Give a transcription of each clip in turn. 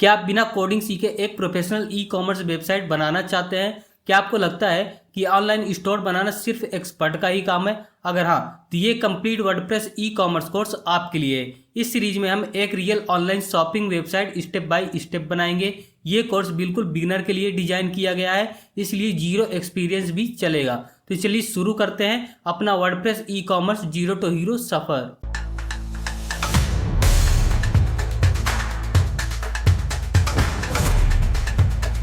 क्या आप बिना कोडिंग सीखे एक प्रोफेशनल ई कॉमर्स वेबसाइट बनाना चाहते हैं? क्या आपको लगता है कि ऑनलाइन स्टोर बनाना सिर्फ एक्सपर्ट का ही काम है? अगर हाँ, तो ये complete WordPress e commerce course आपके लिए है। इस सीरीज में हम एक real online shopping website step by step बनाएंगे। ये कोर्स बिल्कुल बिगिनर के लिए डिजाइन किया गया है, इसलिए जीरो एक्सपीरियंस भी चलेगा। तो चलिए शुरू करते हैं अपना WordPress e commerce zero to hero सफर।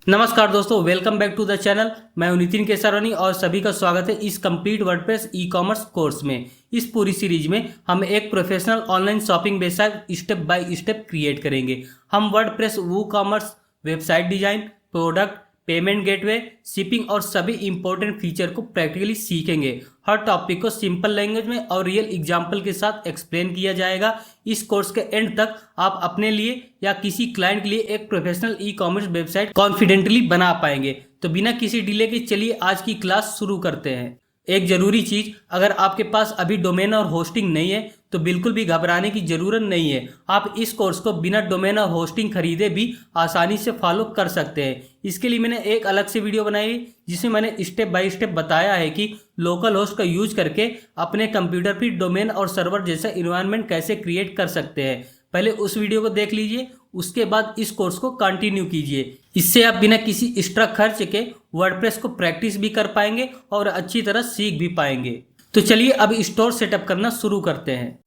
नमस्कार दोस्तों, welcome back to the channel. मैं हूं नितिन केसरवानी और सभी का स्वागत है इस complete WordPress e commerce course में। इस पूरी सीरीज में हम एक professional online shopping website step by step create करेंगे। हम WordPress woo commerce, website design, product, payment gateway, shipping और सभी इंपॉर्टेंट फीचर को प्रैक्टिकली सीखेंगे। हर टॉपिक को सिंपल लैंग्वेज में और रियल एग्जाम्पल के साथ एक्सप्लेन किया जाएगा। इस कोर्स के एंड तक आप अपने लिए या किसी क्लाइंट के लिए एक professional e commerce website confidently बना पाएंगे। तो बिना किसी डिले के चलिए आज की क्लास शुरू करते हैं। एक जरूरी चीज, अगर आपके पास अभी डोमेन और होस्टिंग नहीं है तो बिल्कुल भी घबराने की जरूरत नहीं है। आप इस कोर्स को बिना डोमेन और होस्टिंग खरीदे भी आसानी से फॉलो कर सकते हैं। इसके लिए मैंने एक अलग से वीडियो बनाई है जिसमें मैंने स्टेप बाय स्टेप बताया है कि लोकल होस्ट का यूज करके अपने कंप्यूटर पर डोमेन और सर्वर जैसा इन्वायरमेंट कैसे क्रिएट कर सकते हैं। पहले उस वीडियो को देख लीजिए, उसके बाद इस कोर्स को कंटिन्यू कीजिए। इससे आप बिना किसी एक्स्ट्रा खर्च के वर्डप्रेस को प्रैक्टिस भी कर पाएंगे और अच्छी तरह सीख भी पाएंगे। तो चलिए अब स्टोर सेटअप करना शुरू करते हैं।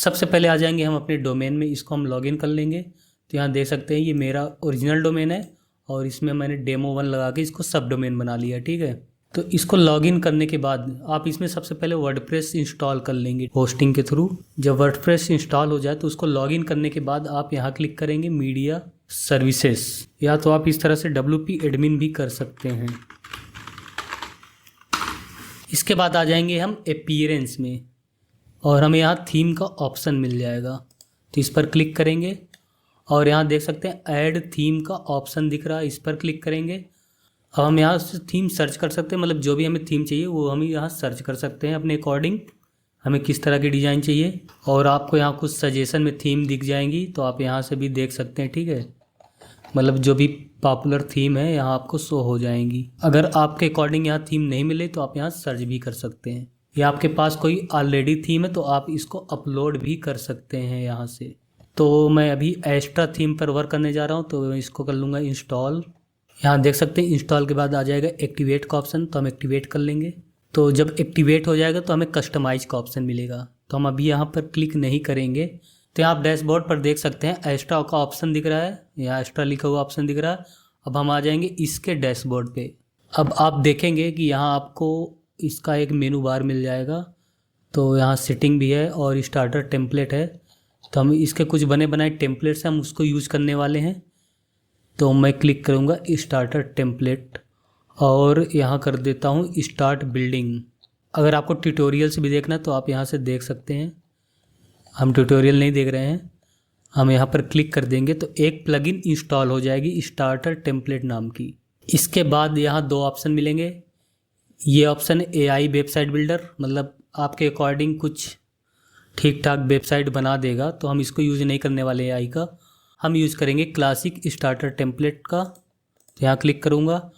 सबसे पहले आ जाएंगे हम अपने डोमेन में, इसको हम लॉगिन कर लेंगे। तो यहाँ देख सकते हैं ये मेरा ओरिजिनल डोमेन है और इसमें मैंने डेमो 1 लगा के इसको सब डोमेन बना लिया, ठीक है। तो इसको लॉगिन करने के बाद आप इसमें सबसे पहले वर्डप्रेस इंस्टॉल कर लेंगे होस्टिंग के थ्रू। जब वर्डप्रेस इंस्टॉल हो जाए तो उसको लॉगिन करने के बाद आप यहाँ क्लिक करेंगे मीडिया सर्विसेज, या तो आप इस तरह से WP एडमिन भी कर सकते हैं। इसके बाद आ जाएंगे हम अपीयरेंस में और हमें यहाँ थीम का ऑप्शन मिल जाएगा, तो इस पर क्लिक करेंगे और यहाँ देख सकते हैं ऐड थीम का ऑप्शन दिख रहा है, इस पर क्लिक करेंगे। अब हम यहाँ से थीम सर्च कर सकते हैं, मतलब जो भी हमें थीम चाहिए वो हम यहाँ सर्च कर सकते हैं अपने अकॉर्डिंग, हमें किस तरह की डिज़ाइन चाहिए। और आपको यहाँ कुछ सजेशन में थीम दिख जाएंगी, तो आप यहाँ से भी देख सकते हैं, ठीक है। मतलब जो भी पॉपुलर थीम है यहाँ आपको शो हो जाएंगी। अगर आपके अकॉर्डिंग यहाँ थीम नहीं मिले तो आप यहाँ सर्च भी कर सकते हैं, या आपके पास कोई ऑलरेडी थीम है तो आप इसको अपलोड भी कर सकते हैं यहाँ से। तो मैं अभी एक्स्ट्रा थीम पर वर्क करने जा रहा हूँ, तो मैं इसको कर लूँगा इंस्टॉल। यहाँ देख सकते हैं इंस्टॉल के बाद आ जाएगा एक्टिवेट का ऑप्शन, तो हम एक्टिवेट कर लेंगे। तो जब एक्टिवेट हो जाएगा तो हमें कस्टमाइज का ऑप्शन मिलेगा, तो हम अभी यहाँ पर क्लिक नहीं करेंगे। तो आप डैशबोर्ड पर देख सकते हैं एक्स्ट्रा का ऑप्शन दिख रहा है, यहाँ एक्स्ट्रा लिखा हुआ ऑप्शन दिख रहा है। अब हम आ जाएंगे इसके डैशबोर्ड पे। अब आप देखेंगे कि यहाँ आपको इसका एक मेनू बार मिल जाएगा, तो यहाँ सेटिंग भी है और स्टार्टर टेम्पलेट है। तो हम इसके कुछ बने बनाए टेम्पलेट्स हैं, हम उसको यूज़ करने वाले हैं। तो मैं क्लिक करूँगा स्टार्टर टेम्पलेट और यहाँ कर देता हूँ स्टार्ट बिल्डिंग। अगर आपको ट्यूटोरियल्स भी देखना है तो आप यहाँ से देख सकते हैं, हम ट्यूटोरियल नहीं देख रहे हैं। हम यहाँ पर क्लिक कर देंगे तो एक प्लगइन इंस्टॉल हो जाएगी स्टार्टर टेम्पलेट नाम की। इसके बाद यहाँ 2 ऑप्शन मिलेंगे। ये ऑप्शन AI वेबसाइट बिल्डर, मतलब आपके अकॉर्डिंग कुछ ठीक ठाक वेबसाइट बना देगा, तो हम इसको यूज़ नहीं करने वाले AI का, हम यूज़ करेंगे क्लासिक स्टार्टर टेम्पलेट का। तो यहाँ क्लिक करूँगा।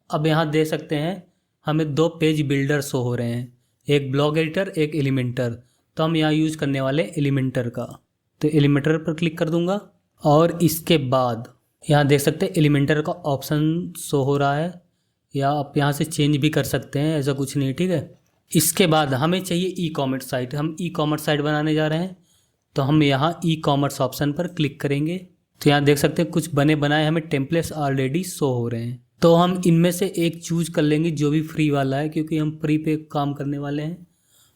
अब यहाँ देख सकते हैं हमें 2 पेज बिल्डर शो हो रहे हैं, एक ब्लॉग एडिटर एक एलिमेंटर। तो हम यहाँ यूज़ करने वाले एलिमेंटर का, तो एलिमेंटर पर क्लिक कर दूँगा। और इसके बाद यहाँ देख सकते हैं एलिमेंटर का ऑप्शन शो हो रहा है, या आप यहाँ से चेंज भी कर सकते हैं, ऐसा कुछ नहीं, ठीक है। इसके बाद हमें चाहिए ई-कॉमर्स साइट, हम ई-कॉमर्स साइट बनाने जा रहे हैं। तो हम यहाँ ई-कॉमर्स ऑप्शन पर क्लिक करेंगे। तो यहाँ देख सकते हैं कुछ बने बनाए हमें टेम्पलेट्स ऑलरेडी शो हो रहे हैं, तो हम इनमें से एक चूज कर लेंगे जो भी फ्री वाला है, क्योंकि हम फ्री पे काम करने वाले हैं,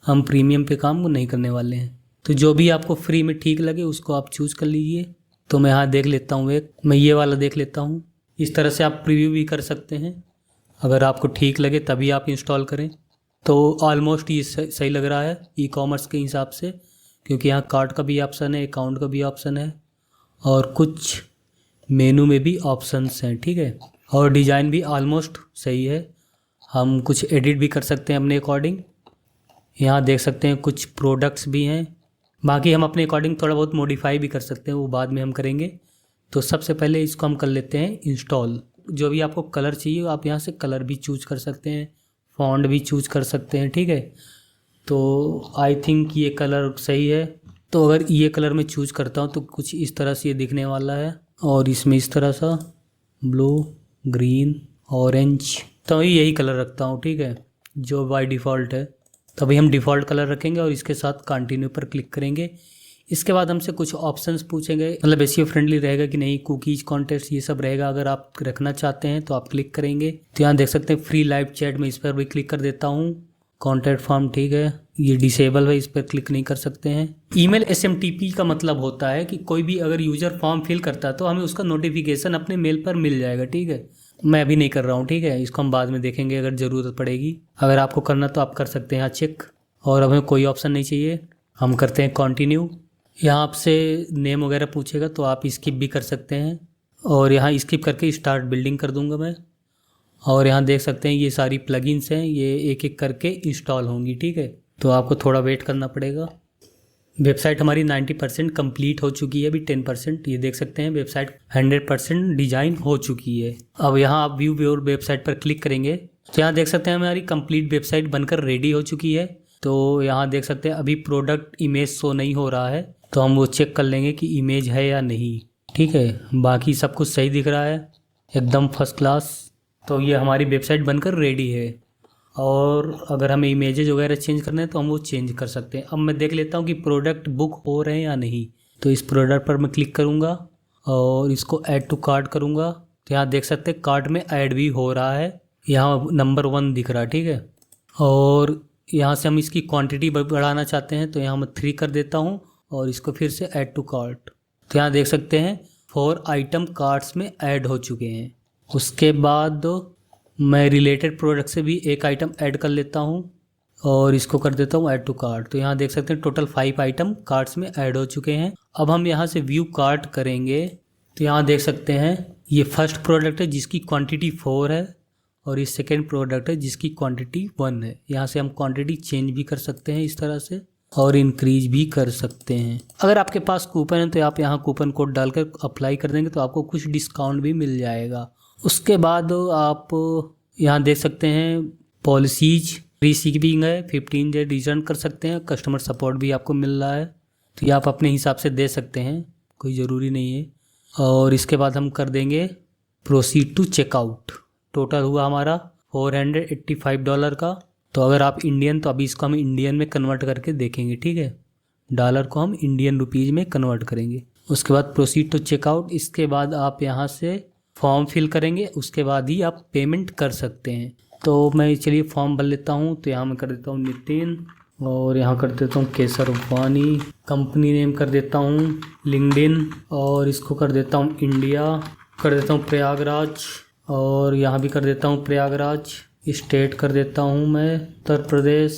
हम प्रीमियम पे काम नहीं करने वाले हैं। तो जो भी आपको फ्री में ठीक लगे उसको आप चूज़ कर लीजिए। तो मैं यहाँ देख लेता हूँ, मैं ये वाला देख लेता हूँ। इस तरह से आप प्रीव्यू भी कर सकते हैं, अगर आपको ठीक लगे तभी आप इंस्टॉल करें। तो ऑलमोस्ट ये सही लग रहा है ई-कॉमर्स के हिसाब से, क्योंकि यहाँ कार्ट का भी ऑप्शन है, अकाउंट का भी ऑप्शन है और कुछ मेनू में भी ऑप्शंस हैं, ठीक है। और डिज़ाइन भी ऑलमोस्ट सही है, हम कुछ एडिट भी कर सकते हैं अपने अकॉर्डिंग। यहाँ देख सकते हैं कुछ प्रोडक्ट्स भी हैं, बाकी हम अपने अकॉर्डिंग थोड़ा बहुत मॉडिफाई भी कर सकते हैं, वो बाद में हम करेंगे। तो सबसे पहले इसको हम कर लेते हैं इंस्टॉल। जो भी आपको कलर चाहिए आप यहाँ से कलर भी चूज कर सकते हैं, फॉन्ट भी चूज कर सकते हैं, ठीक है। तो आई थिंक ये कलर सही है। तो अगर ये कलर मैं चूज करता हूँ तो कुछ इस तरह से ये दिखने वाला है, और इसमें इस तरह सा ब्लू, ग्रीन, ऑरेंज, तो यही कलर रखता हूँ, ठीक है, जो बाय डिफ़ॉल्ट है। तभी हम डिफ़ॉल्ट कलर रखेंगे और इसके साथ कंटिन्यू पर क्लिक करेंगे। इसके बाद हमसे कुछ ऑप्शंस पूछेंगे, मतलब एसईओ फ्रेंडली रहेगा कि नहीं, कुकीज, कॉन्टेस्ट, ये सब रहेगा। अगर आप रखना चाहते हैं तो आप क्लिक करेंगे। तो यहाँ देख सकते हैं फ्री लाइव चैट में, इस पर भी क्लिक कर देता हूँ। कॉन्टैक्ट फॉर्म, ठीक है, ये डिसेबल है, इस पर क्लिक नहीं कर सकते हैं। ईमेल SMTP का मतलब होता है कि कोई भी अगर यूज़र फॉर्म फिल करता है तो हमें उसका नोटिफिकेशन अपने मेल पर मिल जाएगा, ठीक है। मैं अभी नहीं कर रहा हूँ, ठीक है, इसको हम बाद में देखेंगे अगर ज़रूरत पड़ेगी। अगर आपको करना तो आप कर सकते हैं यहाँ चेक। और अब हमें कोई ऑप्शन नहीं चाहिए, हम करते हैं कंटिन्यू। यहाँ आपसे नेम वगैरह पूछेगा तो आप स्किप भी कर सकते हैं, और यहाँ स्किप करके स्टार्ट बिल्डिंग कर दूंगा मैं। और यहाँ देख सकते हैं ये सारी प्लगइन्स हैं, ये एक एक करके इंस्टॉल होंगी, ठीक है। तो आपको थोड़ा वेट करना पड़ेगा। वेबसाइट हमारी 90% कंप्लीट हो चुकी है, अभी 10%। ये देख सकते हैं वेबसाइट 100% डिज़ाइन हो चुकी है। अब यहाँ आप व्यू योर वेबसाइट पर क्लिक करेंगे तो यहाँ देख सकते हैं हमारी कंप्लीट वेबसाइट बनकर रेडी हो चुकी है। तो यहाँ देख सकते हैं अभी प्रोडक्ट इमेज शो नहीं हो रहा है, तो हम वो चेक कर लेंगे कि इमेज है या नहीं, ठीक है। बाकी सब कुछ सही दिख रहा है, एकदम फर्स्ट क्लास। तो ये हमारी वेबसाइट बनकर रेडी है। और अगर हमें इमेजेस वगैरह चेंज करने हैं तो हम वो चेंज कर सकते हैं। अब मैं देख लेता हूँ कि प्रोडक्ट बुक हो रहे हैं या नहीं। तो इस प्रोडक्ट पर मैं क्लिक करूँगा और इसको ऐड टू कार्ट करूँगा। तो यहाँ देख सकते हैं कार्ट में ऐड भी हो रहा है, यहाँ नंबर 1 दिख रहा है, ठीक है। और यहाँ से हम इसकी क्वांटिटी बढ़ाना चाहते हैं तो यहाँ मैं 3 कर देता हूँ और इसको फिर से ऐड टू कार्ट। तो यहाँ देख सकते हैं 4 आइटम कार्ट्स में ऐड हो चुके हैं। उसके बाद मैं रिलेटेड प्रोडक्ट से भी एक आइटम ऐड कर लेता हूँ और इसको कर देता हूँ ऐड टू कार्ट। तो यहाँ देख सकते हैं टोटल 5 आइटम कार्ट्स में ऐड हो चुके हैं। अब हम यहाँ से व्यू कार्ट करेंगे तो यहाँ देख सकते हैं ये फर्स्ट प्रोडक्ट है जिसकी क्वांटिटी 4 है और ये सेकेंड प्रोडक्ट है जिसकी क्वांटिटी 1 है। यहाँ से हम क्वांटिटी चेंज भी कर सकते हैं इस तरह से और इंक्रीज भी कर सकते हैं। अगर आपके पास कूपन है तो आप यहाँ कूपन कोड डालकर अप्लाई कर देंगे तो आपको कुछ डिस्काउंट भी मिल जाएगा। उसके बाद आप यहाँ देख सकते हैं पॉलिसीज रीशिपिंग है, 15 डे रिटर्न कर सकते हैं, कस्टमर सपोर्ट भी आपको मिल रहा है। तो ये आप अपने हिसाब से दे सकते हैं, कोई ज़रूरी नहीं है। और इसके बाद हम कर देंगे प्रोसीड टू चेकआउट। टोटल हुआ हमारा $485 का। तो अगर आप इंडियन तो अभी इसको हम इंडियन में कन्वर्ट करके देखेंगे, ठीक है। डॉलर को हम इंडियन रुपीज़ में कन्वर्ट करेंगे। उसके बाद प्रोसीड टू चेकआउट। इसके बाद आप यहाँ से फॉर्म फिल करेंगे, उसके बाद ही आप पेमेंट कर सकते हैं। तो मैं चलिए फॉर्म भर लेता हूँ। तो यहाँ मैं कर देता हूँ नितिन और यहाँ कर देता हूँ केसरवानी, कंपनी नेम कर देता हूँ लिंक्डइन और इसको कर देता हूँ इंडिया, कर देता हूँ प्रयागराज और यहाँ भी कर देता हूँ प्रयागराज। स्टेट कर देता हूँ मैं उत्तर प्रदेश।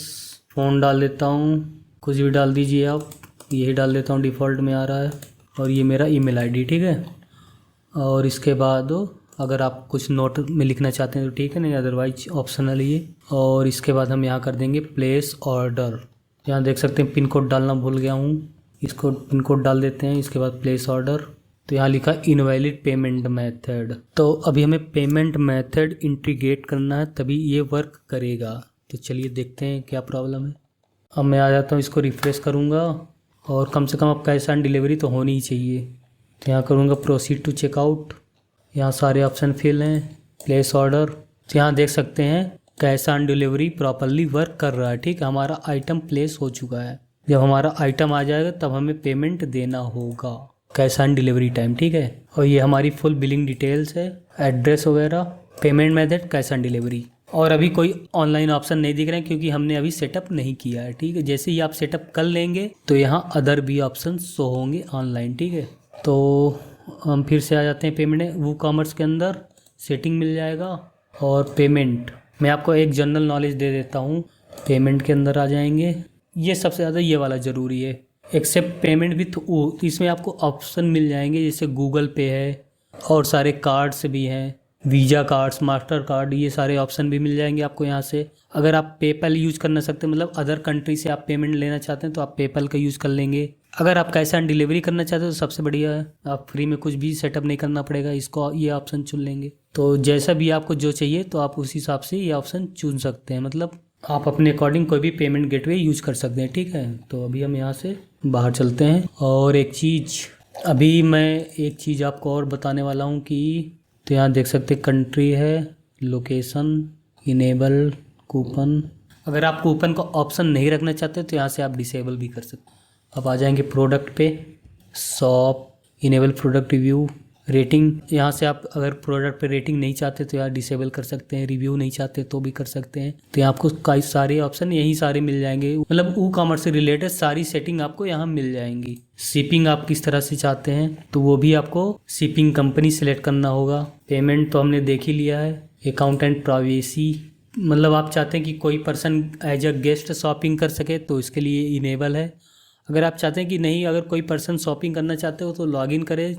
फ़ोन डाल देता हूँ, कुछ भी डाल दीजिए आप, यही डाल देता हूँ डिफ़ॉल्ट में आ रहा है। और ये मेरा ईमेल आईडी, ठीक है। और इसके बाद अगर आप कुछ नोट में लिखना चाहते हैं तो ठीक है, नहीं अदरवाइज ऑप्शनल ये। और इसके बाद हम यहाँ कर देंगे प्लेस ऑर्डर। यहाँ देख सकते हैं पिन कोड डालना भूल गया हूँ, इसको पिन कोड डाल देते हैं। इसके बाद प्लेस ऑर्डर। तो यहाँ लिखा इनवैलिड पेमेंट मेथड। तो अभी हमें पेमेंट मेथड इंटीग्रेट करना है तभी ये वर्क करेगा। तो चलिए देखते हैं क्या प्रॉब्लम है। अब मैं आ जाता हूँ, इसको रिफ़्रेश करूँगा और कम से कम अब कैश ऑन डिलीवरी तो होनी ही चाहिए। तो यहाँ करूँगा प्रोसीड टू चेकआउट। यहाँ सारे ऑप्शन फिल हैं, प्लेस ऑर्डर। तो यहाँ देख सकते हैं cash on delivery properly work कर रहा है, ठीक है। हमारा आइटम प्लेस हो चुका है। जब हमारा आइटम आ जाएगा तब हमें पेमेंट देना होगा, कैश ऑन डिलीवरी टाइम, ठीक है। और ये हमारी फुल बिलिंग डिटेल्स है, एड्रेस वगैरह, payment method, cash on delivery. और अभी कोई ऑनलाइन ऑप्शन नहीं दिख रहे हैं क्योंकि हमने अभी सेटअप नहीं किया है, ठीक है। जैसे ही आप सेटअप कर लेंगे तो यहाँ अदर भी ऑप्शन शो होंगे ऑनलाइन, ठीक है। तो हम फिर से आ जाते हैं पेमेंट वो कॉमर्स के अंदर, सेटिंग मिल जाएगा और पेमेंट। मैं आपको एक जनरल नॉलेज दे देता हूँ, पेमेंट के अंदर आ जाएंगे। ये सबसे ज़्यादा ये वाला ज़रूरी है, एक्सेप्ट पेमेंट विथ वो। इसमें आपको ऑप्शन मिल जाएंगे जैसे गूगल पे है और सारे कार्ड्स भी हैं, वीज़ा कार्ड्स, मास्टर कार्ड, ये सारे ऑप्शन भी मिल जाएंगे आपको यहाँ से। अगर आप पेपल यूज़ करना सकते हैं, मतलब अदर कंट्री से आप पेमेंट लेना चाहते हैं तो आप पेपल का यूज़ कर लेंगे। अगर आप कैश ऑन डिलीवरी करना चाहते हो तो सबसे बढ़िया है, आप फ्री में कुछ भी सेटअप नहीं करना पड़ेगा, इसको ये ऑप्शन चुन लेंगे। तो जैसा भी आपको जो चाहिए तो आप उस हिसाब से ये ऑप्शन चुन सकते हैं, मतलब आप अपने अकॉर्डिंग कोई भी पेमेंट गेटवे यूज़ कर सकते हैं, ठीक है। तो अभी हम यहाँ से बाहर चलते हैं। और एक चीज़ अभी मैं एक चीज़ आपको और बताने वाला हूँ कि तो यहाँ देख सकते हैं कंट्री है, लोकेशन, इनेबल कूपन। अगर आप कूपन का ऑप्शन नहीं रखना चाहते तो यहाँ से आप डिसेबल भी कर सकते हैं। अब आ जाएंगे प्रोडक्ट पे, shop, enable product review, rating. यहाँ से आप अगर प्रोडक्ट पे रेटिंग नहीं चाहते तो यहाँ डिसेबल कर सकते हैं, रिव्यू नहीं चाहते तो भी कर सकते हैं। तो यहाँ आपको कई सारे ऑप्शन यही सारे मिल जाएंगे, मतलब ई कॉमर्स से रिलेटेड सारी सेटिंग आपको यहाँ मिल जाएंगी। शिपिंग आप किस तरह से चाहते हैं तो वो भी आपको शिपिंग कंपनी सेलेक्ट करना होगा। पेमेंट तो हमने देख ही लिया है। अकाउंट एंड प्राइवेसी, मतलब आप चाहते हैं कि कोई person as a guest shopping कर सके तो इसके लिए इनेबल है। अगर आप चाहते हैं कि नहीं, अगर कोई पर्सन शॉपिंग करना चाहते हो तो लॉगिन करे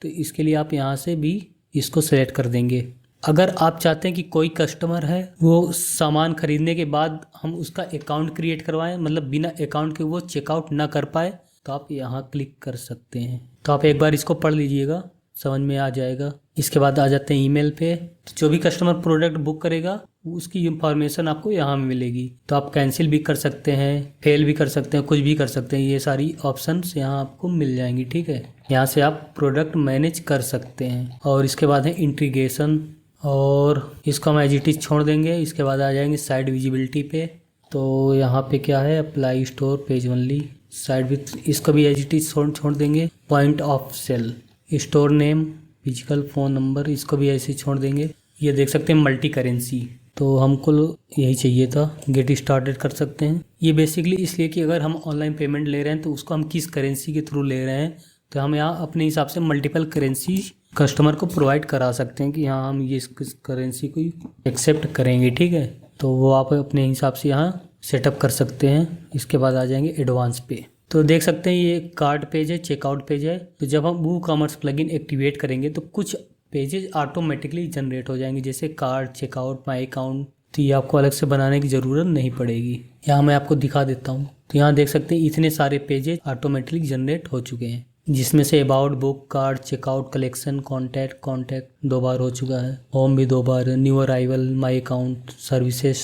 तो इसके लिए आप यहाँ से भी इसको सेलेक्ट कर देंगे। अगर आप चाहते हैं कि कोई कस्टमर है वो सामान खरीदने के बाद हम उसका अकाउंट क्रिएट करवाएं, मतलब बिना अकाउंट के वो चेकआउट ना कर पाए, तो आप यहाँ क्लिक कर सकते हैं। तो आप एक बार इसको पढ़ लीजिएगा, समझ में आ जाएगा। इसके बाद आ जाते हैं ईमेल पे। तो जो भी कस्टमर प्रोडक्ट बुक करेगा उसकी इंफॉर्मेशन आपको यहाँ मिलेगी। तो आप कैंसिल भी कर सकते हैं, फेल भी कर सकते हैं, कुछ भी कर सकते हैं। ये सारी ऑप्शंस यहाँ आपको मिल जाएंगी, ठीक है। यहाँ से आप प्रोडक्ट मैनेज कर सकते हैं। और इसके बाद है इंटीग्रेशन और इसको हम एज इट इज़ छोड़ देंगे। इसके बाद आ जाएंगे साइड विजिबिलिटी पे। तो यहाँ पे क्या है, apply store page only side with, इसको भी एज इट इज़ छोड़ देंगे। Point of sale, store name, physical phone number, इसको भी ऐसे छोड़ देंगे। ये देख सकते हैं मल्टी करेंसी, तो हमको यही चाहिए था। गेट स्टार्टेड कर सकते हैं। ये बेसिकली इसलिए कि अगर हम ऑनलाइन पेमेंट ले रहे हैं तो उसको हम किस करेंसी के थ्रू ले रहे हैं, तो हम यहाँ अपने हिसाब से मल्टीपल करेंसी कस्टमर को प्रोवाइड करा सकते हैं कि हाँ हम ये इस करेंसी को एक्सेप्ट करेंगे, ठीक है। तो वो आप अपने हिसाब से यहाँ सेटअप कर सकते हैं। इसके बाद आ जाएंगे एडवांस पे। तो देख सकते हैं ये कार्ड पेज है, चेकआउट पेज है। तो जब हम वूकॉमर्स प्लगइन एक्टिवेट करेंगे तो कुछ पेजेस ऑटोमेटिकली जनरेट हो जाएंगे, जैसे कार्ड, चेकआउट, माई अकाउंट। तो ये आपको अलग से बनाने की ज़रूरत नहीं पड़ेगी। यहाँ मैं आपको दिखा देता हूँ। तो यहाँ देख सकते हैं इतने सारे पेजेस ऑटोमेटिकली जनरेट हो चुके हैं, जिसमें से about, book, card, checkout, collection, contact 2 बार हो चुका है, होम भी 2 बार, new arrival, my account, services,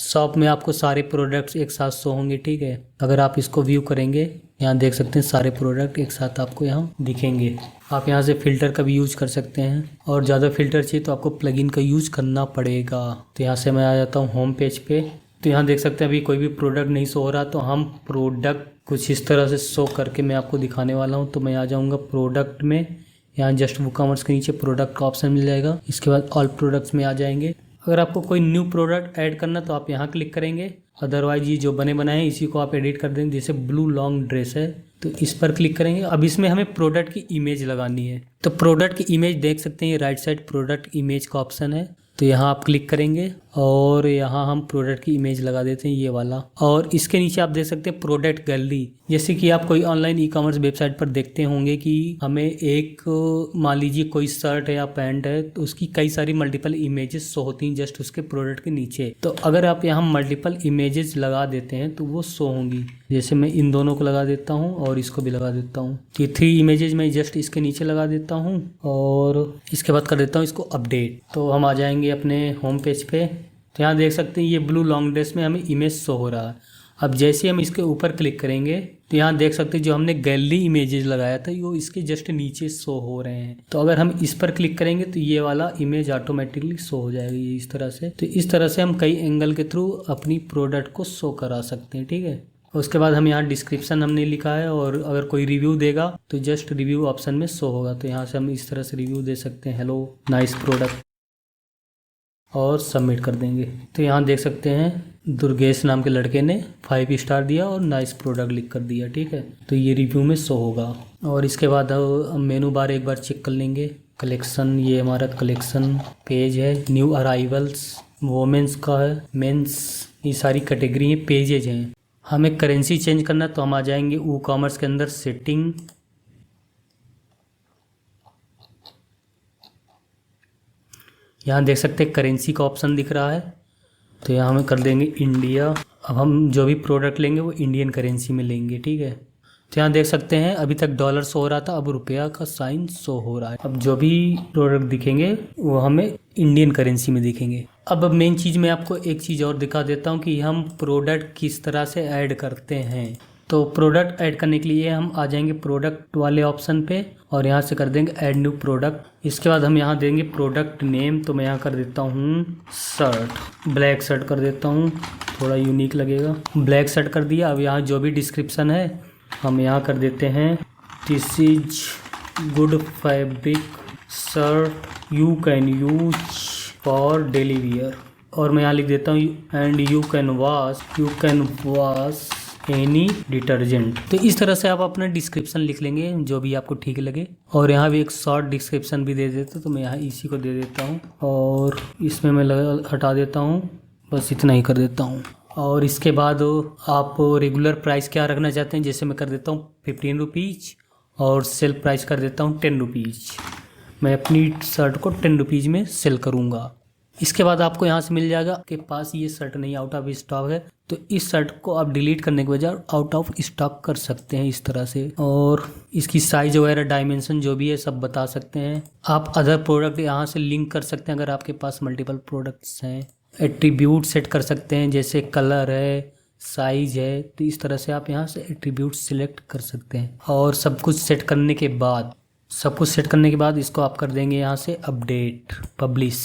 shop में आपको सारे प्रोडक्ट्स एक साथ शो होंगे, ठीक है। अगर आप इसको व्यू करेंगे, यहाँ देख सकते हैं सारे प्रोडक्ट एक साथ आपको यहाँ दिखेंगे। आप यहाँ से फ़िल्टर का भी यूज कर सकते हैं, और ज़्यादा फ़िल्टर चाहिए तो आपको प्लगइन का यूज करना पड़ेगा। तो यहाँ से मैं आ जाता हूँ होम पेज पे। तो यहाँ देख सकते हैं अभी कोई भी प्रोडक्ट नहीं शो हो रहा, तो हम प्रोडक्ट कुछ इस तरह से शो करके मैं आपको दिखाने वाला हूँ। तो मैं आ जाऊँगा प्रोडक्ट में, यहाँ जस्ट वूकॉमर्स के नीचे प्रोडक्ट का ऑप्शन मिल जाएगा। इसके बाद ऑल प्रोडक्ट्स में आ जाएंगे। अगर आपको कोई न्यू प्रोडक्ट ऐड करना तो आप यहाँ क्लिक करेंगे, अदरवाइज ये जो बने बनाए हैं इसी को आप एडिट कर देंगे। जैसे ब्लू लॉन्ग ड्रेस है तो इस पर क्लिक करेंगे। अब इसमें हमें प्रोडक्ट की इमेज लगानी है। तो प्रोडक्ट की इमेज देख सकते हैं, ये राइट साइड प्रोडक्ट इमेज का ऑप्शन है। तो यहाँ आप क्लिक करेंगे और यहाँ हम प्रोडक्ट की इमेज लगा देते हैं, ये वाला। और इसके नीचे आप देख सकते हैं प्रोडक्ट गैलरी। जैसे कि आप कोई ऑनलाइन ई-कॉमर्स वेबसाइट पर देखते होंगे कि हमें एक, मान लीजिए कोई शर्ट है या पैंट है, तो उसकी कई सारी मल्टीपल इमेजेस शो होती हैं जस्ट उसके प्रोडक्ट के नीचे। तो अगर आप यहाँ मल्टीपल इमेजेस लगा देते हैं तो वो शो होंगी। जैसे मैं इन दोनों को लगा देता हूँ और इसको भी लगा देता हूँ। ये 3 इमेजेस मैं जस्ट इसके नीचे लगा देता हूँ और इसके बाद कर देता हूँ इसको अपडेट। तो हम आ जाएंगे अपने होम पेज पे। तो यहाँ देख सकते हैं ये ब्लू लॉन्ग ड्रेस में हमें इमेज शो हो रहा है। अब जैसे ही हम इसके ऊपर क्लिक करेंगे तो यहाँ देख सकते हैं जो हमने गैलरी इमेजेस लगाया था वो इसके जस्ट नीचे शो हो रहे हैं। तो अगर हम इस पर क्लिक करेंगे तो ये वाला इमेज ऑटोमेटिकली शो हो जाएगी ये इस तरह से। तो इस तरह से हम कई एंगल के थ्रू अपनी प्रोडक्ट को शो करा सकते हैं, ठीक है। उसके बाद हम यहाँ डिस्क्रिप्शन हमने लिखा है, और अगर कोई रिव्यू देगा तो जस्ट रिव्यू ऑप्शन में शो होगा। तो यहाँ से हम इस तरह से रिव्यू दे सकते हैं, हेलो नाइस प्रोडक्ट, और सबमिट कर देंगे। तो यहाँ देख सकते हैं दुर्गेश नाम के लड़के ने 5 स्टार दिया और नाइस प्रोडक्ट लिख कर दिया, ठीक है। तो ये रिव्यू में शो होगा। और इसके बाद हम मेनू बार एक बार चेक कर लेंगे। कलेक्शन, ये हमारा कलेक्शन पेज है। न्यू अराइवल्स, वोमेंस का है, मेंस, ये सारी कैटेगरी हैं, पेजेज हैं। हमें करेंसी चेंज करना तो हम आ जाएंगे वूकॉमर्स के अंदर, सेटिंग, यहाँ देख सकते हैं करेंसी का ऑप्शन दिख रहा है। तो यहाँ हमें कर देंगे इंडिया। अब हम जो भी प्रोडक्ट लेंगे वो इंडियन करेंसी में लेंगे, ठीक है। तो यहाँ देख सकते हैं अभी तक डॉलर शो हो रहा था, अब रुपया का साइन शो हो रहा है। अब जो भी प्रोडक्ट दिखेंगे वो हमें इंडियन करेंसी में दिखेंगे। अब मेन चीज़ मैं आपको एक चीज़ और दिखा देता हूँ कि हम प्रोडक्ट किस तरह से ऐड करते हैं। तो प्रोडक्ट ऐड करने के लिए हम आ जाएंगे प्रोडक्ट वाले ऑप्शन पे और यहाँ से कर देंगे ऐड न्यू प्रोडक्ट। इसके बाद हम यहाँ देंगे प्रोडक्ट नेम। तो मैं यहाँ कर देता हूँ शर्ट, ब्लैक शर्ट कर देता हूँ, थोड़ा यूनिक लगेगा। ब्लैक शर्ट कर दिया। अब यहाँ जो भी डिस्क्रिप्शन है हम यहाँ कर देते हैं, this is good fabric shirt you can use for daily wear. और मैं यहाँ लिख देता हूँ and you can wash any detergent. तो इस तरह से आप अपना डिस्क्रिप्शन लिख लेंगे जो भी आपको ठीक लगे। और यहाँ भी एक शॉर्ट डिस्क्रिप्शन भी दे देते, तो मैं यहाँ इसी को दे देता हूँ और इसमें मैं हटा देता हूँ, बस इतना ही कर देता हूँ। और इसके बाद आप रेगुलर प्राइस क्या रखना चाहते हैं, जैसे मैं कर देता हूँ 15 रुपीज़ और सेल प्राइस कर देता हूँ 10 रुपीज़। मैं अपनी शर्ट को 10 रुपीज़ में सेल करूँगा। इसके बाद आपको यहाँ से मिल जाएगा आपके पास ये शर्ट नहीं, आउट ऑफ स्टॉक है। तो इस शर्ट को आप डिलीट करने के बजाय आउट ऑफ स्टॉक कर सकते हैं इस तरह से। और इसकी साइज वगैरह, डायमेंशन जो भी है सब बता सकते हैं। आप अदर प्रोडक्ट यहाँ से लिंक कर सकते हैं अगर आपके पास मल्टीपल प्रोडक्ट्स हैं। एट्रीब्यूट सेट कर सकते हैं, जैसे कलर है, साइज है। तो इस तरह से आप यहाँ से एट्रीब्यूट सिलेक्ट कर सकते हैं। और सब कुछ सेट करने के बाद इसको आप कर देंगे यहाँ से अपडेट, पब्लिश।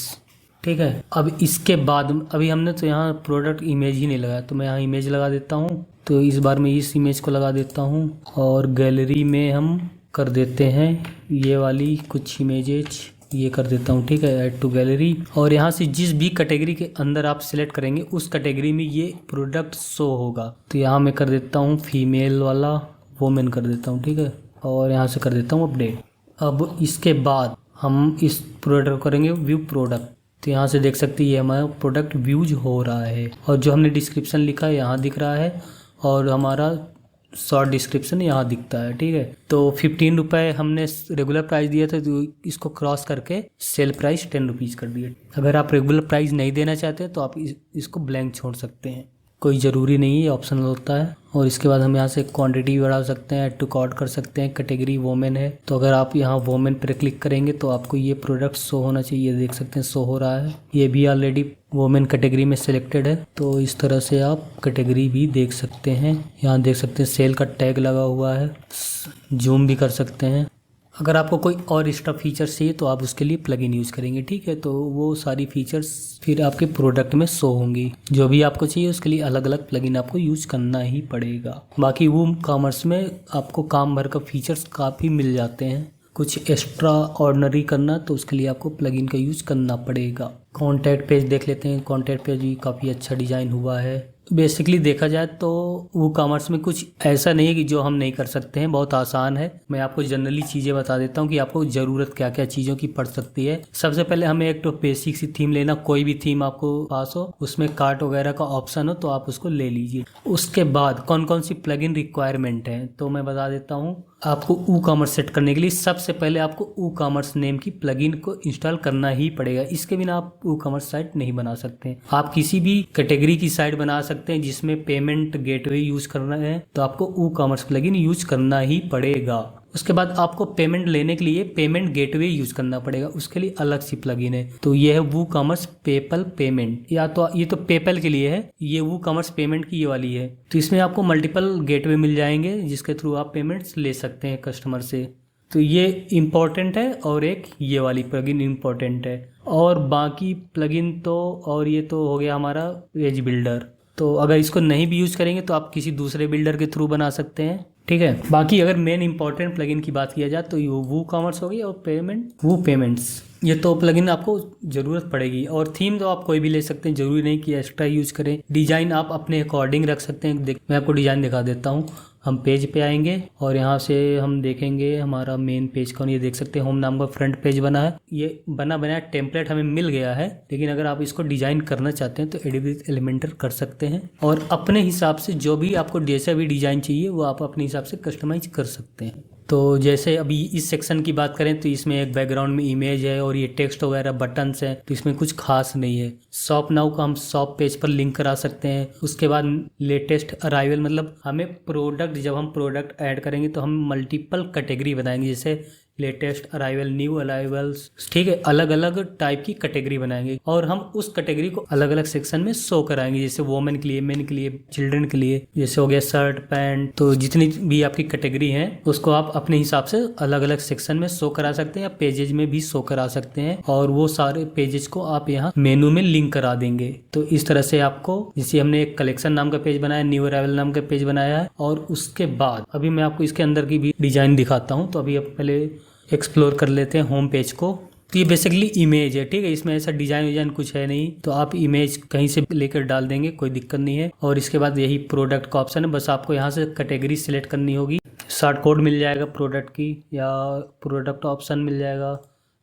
ठीक है। अब इसके बाद अभी हमने तो यहाँ प्रोडक्ट इमेज ही नहीं लगाया, तो मैं यहाँ इमेज लगा देता हूँ। तो इस बार मैं इस इमेज को लगा देता हूँ और गैलरी में हम कर देते हैं ये वाली कुछ इमेजेज, ये कर देता हूँ। ठीक है, ऐड टू गैलरी। और यहाँ से जिस भी कैटेगरी के अंदर आप सिलेक्ट करेंगे उस कैटेगरी में ये प्रोडक्ट शो होगा। तो यहाँ मैं कर देता हूँ फीमेल वाला, वोमेन कर देता हूँ। ठीक है, और यहाँ से कर देता हूँ अपडेट। अब इसके बाद हम इस प्रोडक्ट को करेंगे व्यू प्रोडक्ट। तो यहाँ से देख सकते हैं ये हमारा प्रोडक्ट व्यूज हो रहा है और जो हमने डिस्क्रिप्शन लिखा है यहाँ दिख रहा है और हमारा शॉर्ट डिस्क्रिप्शन यहाँ दिखता है। ठीक है, तो 15 रुपये हमने रेगुलर प्राइस दिया था, तो इसको क्रॉस करके सेल प्राइस 10 रुपीज़ कर दिए। अगर आप रेगुलर प्राइस नहीं देना चाहते तो आप इसको ब्लैंक छोड़ सकते हैं, कोई ज़रूरी नहीं है, ऑप्शनल होता है। और इसके बाद हम यहाँ से क्वांटिटी बढ़ा सकते हैं, ऐड टू कार्ट कर सकते हैं। कैटेगरी वोमेन है, तो अगर आप यहाँ वोमेन पर क्लिक करेंगे तो आपको ये प्रोडक्ट शो होना चाहिए। देख सकते हैं शो हो रहा है, ये भी ऑलरेडी वोमेन कैटेगरी में सिलेक्टेड है। तो इस तरह से आप कैटेगरी भी देख सकते हैं। यहाँ देख सकते हैं सेल का टैग लगा हुआ है, जूम भी कर सकते हैं। अगर आपको कोई और एक्स्ट्रा फीचर्स चाहिए तो आप उसके लिए प्लगइन यूज़ करेंगे। ठीक है, तो वो सारी फीचर्स फिर आपके प्रोडक्ट में शो होंगी। जो भी आपको चाहिए उसके लिए अलग अलग प्लगइन आपको यूज़ करना ही पड़ेगा। बाकी वो कॉमर्स में आपको काम भर का फीचर्स काफ़ी मिल जाते हैं। कुछ एक्स्ट्रा ऑर्डिनरी करना तो उसके लिए आपको प्लगइन का यूज़ करना पड़ेगा। कॉन्टैक्ट पेज देख लेते हैं। कॉन्टैक्ट पेज भी काफ़ी अच्छा डिज़ाइन हुआ है। बेसिकली देखा जाए तो वो कॉमर्स में कुछ ऐसा नहीं है कि जो हम नहीं कर सकते हैं, बहुत आसान है। मैं आपको जनरली चीज़ें बता देता हूँ कि आपको ज़रूरत क्या क्या चीज़ों की पड़ सकती है। सबसे पहले हमें एक तो बेसिक सी थीम लेना, कोई भी थीम आपको पास हो, उसमें कार्ट वगैरह का ऑप्शन हो तो आप उसको ले लीजिए। उसके बाद कौन कौन सी प्लगइन रिक्वायरमेंट है तो मैं बता देता हूँ। आपको वू कॉमर्स सेट करने के लिए सबसे पहले आपको वू कॉमर्स नेम की प्लगइन को इंस्टॉल करना ही पड़ेगा। इसके बिना आप वू कॉमर्स साइट नहीं बना सकते। आप किसी भी कैटेगरी की साइट बना सकते हैं जिसमें पेमेंट गेटवे यूज करना है तो आपको वू कॉमर्स प्लगइन यूज करना ही पड़ेगा। उसके बाद आपको पेमेंट लेने के लिए पेमेंट गेटवे यूज करना पड़ेगा, उसके लिए अलग सी प्लगइन है। तो ये है वू कॉमर्स पेपल पेमेंट, या तो ये तो पेपल के लिए है, ये वू कॉमर्स पेमेंट की ये वाली है। तो इसमें आपको मल्टीपल गेटवे मिल जाएंगे जिसके थ्रू आप पेमेंट्स ले सकते हैं कस्टमर से। तो ये इम्पोर्टेंट है और एक ये वाली प्लगइन इम्पोर्टेंट है। और बाकी प्लगइन तो और ये तो हो गया हमारा पेज बिल्डर। तो अगर इसको नहीं भी यूज़ करेंगे तो आप किसी दूसरे बिल्डर के थ्रू बना सकते हैं। ठीक है, बाकी अगर मेन इंपॉर्टेंट प्लगइन की बात किया जाए तो ये वू कॉमर्स हो गई और वू पेमेंट्स, ये तो प्लगइन आपको ज़रूरत पड़ेगी। और थीम तो आप कोई भी ले सकते हैं, ज़रूरी नहीं कि एक्स्ट्रा यूज़ करें। डिज़ाइन आप अपने अकॉर्डिंग रख सकते हैं। मैं आपको डिज़ाइन दिखा देता हूँ। हम पेज पे आएंगे और यहाँ से हम देखेंगे हमारा मेन पेज कौन, ये देख सकते हैं होम नाम का फ्रंट पेज बना है। ये बना बनाया टेम्पलेट हमें मिल गया है, लेकिन अगर आप इसको डिज़ाइन करना चाहते हैं तो एडिट विद एलिमेंटर कर सकते हैं और अपने हिसाब से जो भी आपको जैसा भी डिज़ाइन चाहिए वो आप अपने हिसाब से कस्टमाइज कर सकते हैं। तो जैसे अभी इस सेक्शन की बात करें तो इसमें एक बैकग्राउंड में इमेज है और ये टेक्स्ट वगैरह बटन्स है, तो इसमें कुछ खास नहीं है। शॉप नाउ का हम शॉप पेज पर लिंक करा सकते हैं। उसके बाद लेटेस्ट अराइवल, मतलब हमें प्रोडक्ट, जब हम प्रोडक्ट ऐड करेंगे तो हम मल्टीपल कैटेगरी बनाएंगे, जैसे लेटेस्ट अराइवल, न्यू अराइवल्स। ठीक है, अलग अलग टाइप की कैटेगरी बनाएंगे और हम उस कैटेगरी को अलग अलग सेक्शन में शो कराएंगे, जैसे वोमेन के लिए, मेन के लिए, चिल्ड्रन के लिए, जैसे हो गया शर्ट पैंट। तो जितनी भी आपकी कैटेगरी है उसको आप अपने हिसाब से अलग अलग सेक्शन में शो करा सकते हैं या पेजेज में भी शो करा सकते हैं और वो सारे पेजेज को आप यहाँ मेनू में लिंक करा देंगे। तो इस तरह से आपको, जैसे हमने एक कलेक्शन नाम का पेज बनाया, न्यू अराइवल नाम का पेज बनाया है। और उसके बाद अभी मैं आपको इसके अंदर की भी डिजाइन दिखाता हूँ। तो अभी आप पहले एक्सप्लोर कर लेते हैं होम पेज को। तो ये बेसिकली इमेज है। ठीक है, इसमें ऐसा डिजाइन कुछ है नहीं, तो आप इमेज कहीं से लेकर डाल देंगे, कोई दिक्कत नहीं है। और इसके बाद यही प्रोडक्ट का ऑप्शन है, बस आपको यहाँ से कैटेगरी सिलेक्ट करनी होगी। शॉर्ट कोड मिल जाएगा प्रोडक्ट की या प्रोडक्ट ऑप्शन मिल जाएगा।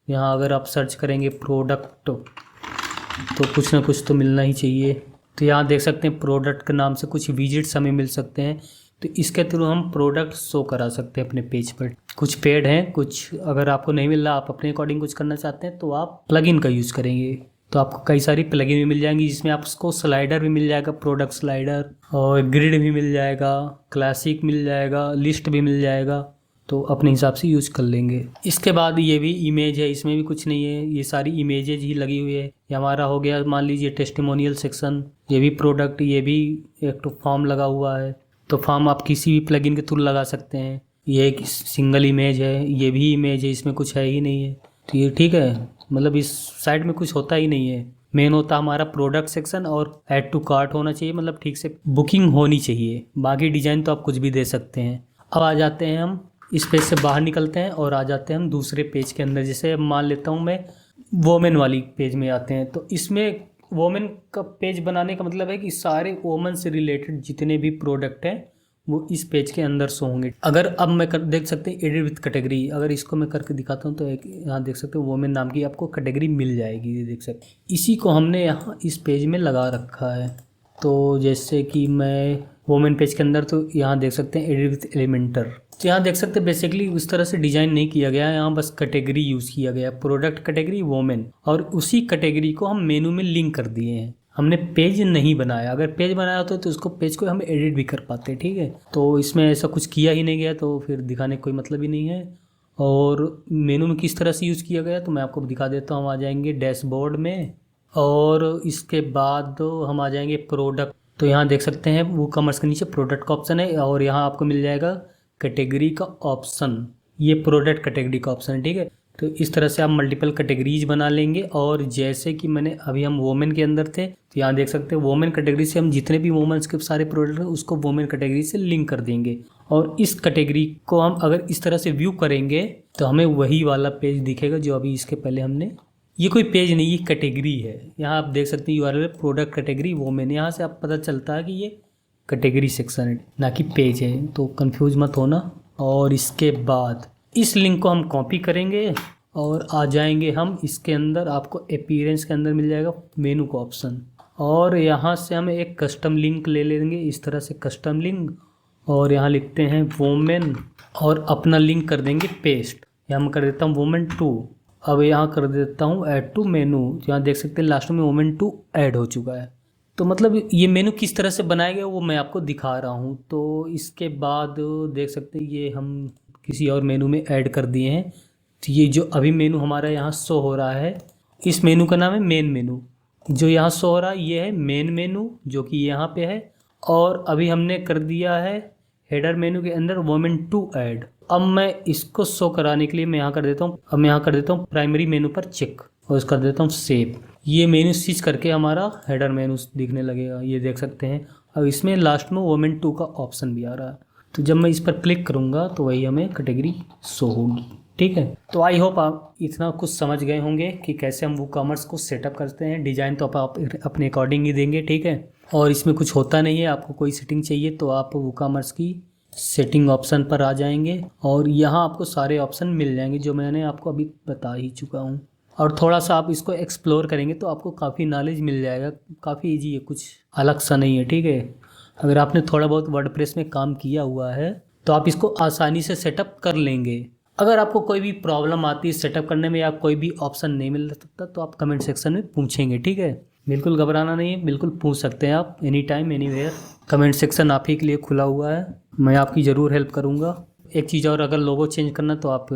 यहाँ अगर आप सर्च करेंगे प्रोडक्ट तो कुछ ना कुछ तो मिलना ही चाहिए। तो यहाँ देख सकते हैं प्रोडक्ट के नाम से कुछ विजिट्स हमें मिल सकते हैं, तो इसके थ्रू हम प्रोडक्ट शो करा सकते हैं अपने पेज पर। कुछ पेड हैं, कुछ अगर आपको नहीं मिल रहा, आप अपने अकॉर्डिंग कुछ करना चाहते हैं तो आप प्लगइन का यूज़ करेंगे। तो आपको कई सारी प्लगइन भी मिल जाएंगी जिसमें आपको स्लाइडर भी मिल जाएगा, प्रोडक्ट स्लाइडर, और ग्रिड भी मिल जाएगा, क्लासिक मिल जाएगा, लिस्ट भी मिल जाएगा। तो अपने हिसाब से यूज़ कर लेंगे। इसके बाद ये भी इमेज है, इसमें भी कुछ नहीं है, ये सारी इमेजेज ही लगी हुई है। ये हमारा हो गया मान लीजिए टेस्टिमोनियल सेक्शन, ये भी प्रोडक्ट, ये भी एक तो फॉर्म लगा हुआ है। तो फॉर्म आप किसी भी प्लगइन के थ्रू लगा सकते हैं। ये एक सिंगल इमेज है, ये भी इमेज है, इसमें कुछ है ही नहीं है। तो ये ठीक है, मतलब इस साइड में कुछ होता ही नहीं है। मेन होता हमारा प्रोडक्ट सेक्शन और ऐड टू कार्ट होना चाहिए, मतलब ठीक से बुकिंग होनी चाहिए। बाकी डिजाइन तो आप कुछ भी दे सकते हैं। अब आ जाते हैं हम इस पेज से बाहर निकलते हैं और आ जाते हैं हम दूसरे पेज के अंदर। जैसे मान लेता हूँ मैं वोमेन वाली पेज में आते हैं, तो इसमें वोमेन का पेज बनाने का मतलब है कि सारे वोमेन से रिलेटेड जितने भी प्रोडक्ट हैं वो इस पेज के अंदर शो होंगे। अगर अब मैं देख सकते हैं एडिट विथ कैटेगरी, अगर इसको मैं करके दिखाता हूँ तो एक यहाँ देख सकते हो वोमेन नाम की आपको कैटेगरी मिल जाएगी। ये देख सकते हैं, इसी को हमने यहाँ इस पेज में लगा रखा है। तो जैसे कि मैं वोमेन पेज के अंदर, तो यहाँ देख सकते हैं एडिट विथ एलिमेंटर, तो यहाँ देख सकते हैं बेसिकली उस तरह से डिजाइन नहीं किया गया है, यहाँ बस कैटेगरी यूज़ किया गया है, प्रोडक्ट कैटेगरी वोमेन, और उसी कैटेगरी को हम मेनू में लिंक कर दिए हैं। हमने पेज नहीं बनाया। अगर पेज बनाया होता तो उसको पेज को हम एडिट भी कर पाते, ठीक है। तो इसमें ऐसा कुछ किया ही नहीं गया, तो फिर दिखाने का कोई मतलब ही नहीं है। और मेनू में किस तरह से यूज़ किया गया तो मैं आपको दिखा देता हूँ। हम आ जाएंगे डैशबोर्ड में और इसके बाद हम आ जाएंगे प्रोडक्ट। तो यहाँ देख सकते हैं वो कॉमर्स के नीचे प्रोडक्ट का ऑप्शन है और यहाँ आपको मिल जाएगा कैटेगरी का ऑप्शन। ये प्रोडक्ट कैटेगरी का ऑप्शन है, ठीक है। तो इस तरह से आप मल्टीपल कैटेगरीज बना लेंगे। और जैसे कि मैंने अभी हम वोमेन के अंदर थे, तो यहाँ देख सकते हैं वोमेन कैटेगरी से हम जितने भी वोमेन्स के सारे प्रोडक्ट हैं उसको वोमेन कैटेगरी से लिंक कर देंगे। और इस कैटेगरी को हम अगर इस तरह से व्यू करेंगे तो हमें वही वाला पेज दिखेगा जो अभी इसके पहले हमने, ये कोई पेज नहीं, ये कैटेगरी है। यहाँ आप देख सकते हैं यूआरएल प्रोडक्ट कैटेगरी वोमेन, यहाँ से आप पता चलता है कि ये कैटेगरी सेक्शन है ना कि पेज है, तो कंफ्यूज मत होना। और इसके बाद इस लिंक को हम कॉपी करेंगे और आ जाएंगे हम इसके अंदर। आपको अपीयरेंस के अंदर मिल जाएगा मेनू का ऑप्शन और यहाँ से हम एक कस्टम लिंक ले लेंगे, इस तरह से कस्टम लिंक, और यहाँ लिखते हैं वोमेन और अपना लिंक कर देंगे पेस्ट। यहाँ मैं कर देता हूँ वोमेन 2। अब यहाँ कर देता हूँ ऐड टू मेनू, यहाँ देख सकते हैं लास्ट में वोमेन 2 ऐड हो चुका है। तो मतलब ये मेनू किस तरह से बनाया गया वो मैं आपको दिखा रहा हूँ। तो इसके बाद देख सकते हैं ये हम किसी और मेनू में ऐड कर दिए हैं। तो ये जो अभी मेनू हमारा यहाँ शो हो रहा है, इस मेनू का नाम है मेन मेनू। जो यहाँ शो हो रहा है ये है मेन मेनू जो कि यहाँ पे है। और अभी हमने कर दिया है हेडर मेनू के अंदर वोमेन 2 ऐड। अब मैं इसको शो कराने के लिए मैं यहाँ कर देता हूँ, अब मैं यहाँ कर देता हूँ प्राइमरी मेनू पर चेक और इसको कर देता हूँ सेव। ये मेनू स्विच करके हमारा हेडर मेनू दिखने लगेगा, ये देख सकते हैं। अब इसमें लास्ट में वोमेन 2 का ऑप्शन भी आ रहा है। तो जब मैं इस पर क्लिक करूँगा तो वही हमें कैटेगरी शो होगी, ठीक है। तो आई होप आप इतना कुछ समझ गए होंगे कि कैसे हम वूकॉमर्स को सेटअप करते हैं। डिज़ाइन तो आप अपने अकॉर्डिंग ही देंगे, ठीक है। और इसमें कुछ होता नहीं है, आपको कोई सेटिंग चाहिए तो आप वूकॉमर्स की सेटिंग ऑप्शन पर आ जाएंगे और यहाँ आपको सारे ऑप्शन मिल जाएंगे जो मैंने आपको अभी बता ही चुका हूँ। और थोड़ा सा आप इसको एक्सप्लोर करेंगे तो आपको काफ़ी नॉलेज मिल जाएगा। काफ़ी ईजी है, कुछ अलग सा नहीं है, ठीक है। अगर आपने थोड़ा बहुत वर्डप्रेस में काम किया हुआ है तो आप इसको आसानी से सेटअप कर लेंगे। अगर आपको कोई भी प्रॉब्लम आती है सेटअप करने में या कोई भी ऑप्शन नहीं मिल सकता तो आप कमेंट सेक्शन में पूछेंगे, ठीक है। बिल्कुल घबराना नहीं है, बिल्कुल पूछ सकते हैं आप any time anywhere. Comment section आप ही के लिए खुला हुआ है, मैं आपकी ज़रूर हेल्प करूँगा। एक चीज़ और, अगर लोगो चेंज करना तो आप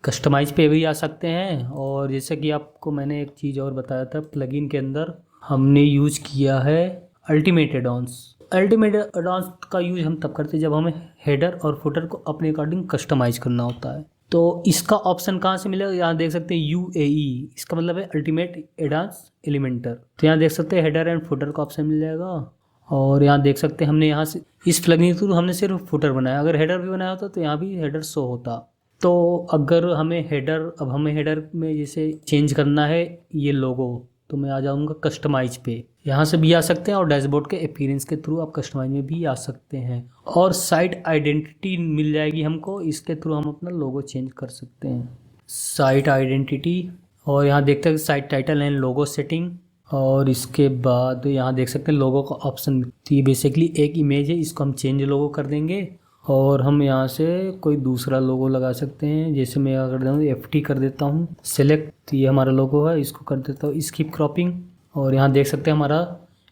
कस्टमाइज पे भी आ सकते हैं। और जैसे कि आपको मैंने एक चीज़ और बताया था, प्लगइन के अंदर हमने यूज किया है अल्टीमेट एडॉन्स। अल्टीमेट एडॉन्स का यूज हम तब करते हैं जब हमें हेडर और फुटर को अपने अकॉर्डिंग कस्टमाइज करना होता है। तो इसका ऑप्शन कहाँ से मिलेगा, यहाँ देख सकते हैं UAE, इसका मतलब है अल्टीमेट एडॉन्स एलिमेंटर। तो यहाँ देख सकते हैं हेडर एंड फुटर का ऑप्शन मिल जाएगा। और यहाँ देख सकते हैं हमने यहाँ से इस प्लगइन के थ्रू हमने सिर्फ फुटर बनाया, अगर हेडर भी बनाया होता तो यहाँ भी हेडर शो होता। तो अगर हमें हेडर, अब हमें हेडर में जैसे चेंज करना है ये लोगो, तो मैं आ जाऊँगा कस्टमाइज पे, यहाँ से भी आ सकते हैं और डैशबोर्ड के अपीयरेंस के थ्रू आप कस्टमाइज में भी आ सकते हैं। और साइट आइडेंटिटी मिल जाएगी हमको, इसके थ्रू हम अपना लोगो चेंज कर सकते हैं, साइट आइडेंटिटी। और यहाँ देखते हैं site title and logo setting. और इसके बाद यहाँ देख सकते हैं लोगो का ऑप्शन। तो ये बेसिकली एक इमेज है, इसको हम चेंज लोगो कर देंगे और हम यहाँ से कोई दूसरा लोगो लगा सकते हैं। जैसे मैं यहाँ कर देता हूँ FT कर देता हूँ सेलेक्ट, ये हमारा लोगो है, इसको कर देता हूँ स्किप क्रॉपिंग। और यहाँ देख सकते हैं हमारा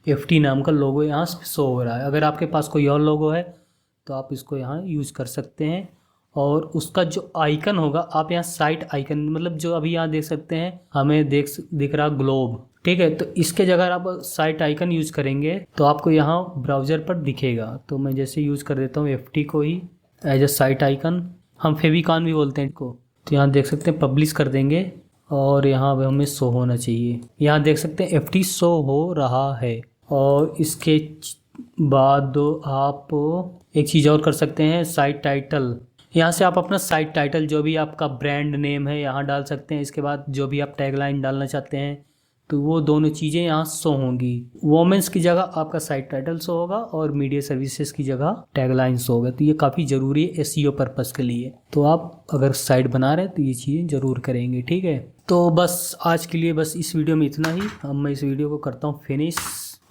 FT नाम का लोगो यहाँ शो हो रहा है। अगर आपके पास कोई और लोगो है तो आप इसको यहाँ यूज़ कर सकते हैं। और उसका जो आइकन होगा आप यहाँ साइट आइकन, मतलब जो अभी यहाँ देख सकते हैं हमें दिख रहा ग्लोब, ठीक है। तो इसके जगह आप साइट आइकन यूज़ करेंगे तो आपको यहाँ ब्राउज़र पर दिखेगा। तो मैं जैसे यूज़ कर देता हूँ FT को ही एज अ साइट आइकन, हम फेविकॉन भी बोलते हैं इसको। तो यहाँ देख सकते हैं पब्लिश कर देंगे और यहाँ पे हमें शो होना चाहिए। यहाँ देख सकते हैं FT शो हो रहा है। और इसके बाद आप एक चीज़ और कर सकते हैं, साइट टाइटल। यहाँ से आप अपना साइट टाइटल जो भी आपका ब्रांड नेम है यहाँ डाल सकते हैं। इसके बाद जो भी आप टैगलाइन डालना चाहते हैं तो वो दोनों चीज़ें यहाँ शो होंगी। वोमेंस की जगह आपका साइट टाइटल शो होगा और मीडिया सर्विसेज की जगह टैगलाइन शो होगा। तो ये काफ़ी ज़रूरी है SEO पर्पज़ के लिए। तो आप अगर साइट बना रहे हैं तो ये चीज़ें ज़रूर करेंगे, ठीक है। तो बस आज के लिए बस इस वीडियो में इतना ही। अब मैं इस वीडियो को करता हूँ फिनिश।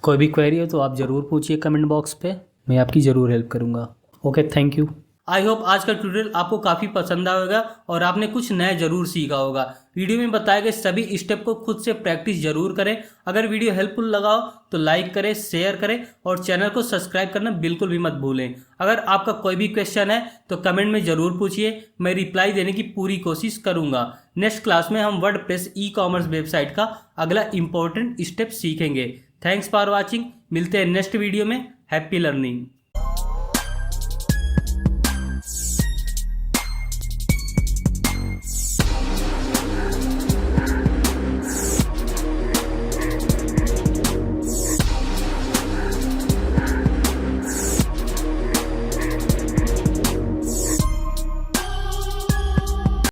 कोई भी क्वेरी हो तो आप ज़रूर पूछिए कमेंट बॉक्स पे, मैं आपकी ज़रूर हेल्प करूँगा। Okay, thank you. I hope आज का ट्यूटोरियल आपको काफ़ी पसंद आएगा और आपने कुछ नया जरूर सीखा होगा। वीडियो में बताए गए सभी स्टेप को खुद से प्रैक्टिस जरूर करें। अगर वीडियो हेल्पफुल लगा हो तो लाइक करें, शेयर करें और चैनल को सब्सक्राइब करना बिल्कुल भी मत भूलें। अगर आपका कोई भी क्वेश्चन है तो कमेंट में ज़रूर पूछिए, मैं रिप्लाई देने की पूरी कोशिश करूँगा। नेक्स्ट क्लास में हम वर्डप्रेस ई-कॉमर्स वेबसाइट का अगला इंपॉर्टेंट स्टेप सीखेंगे। Thanks for watching. मिलते हैं नेक्स्ट वीडियो में। Happy learning.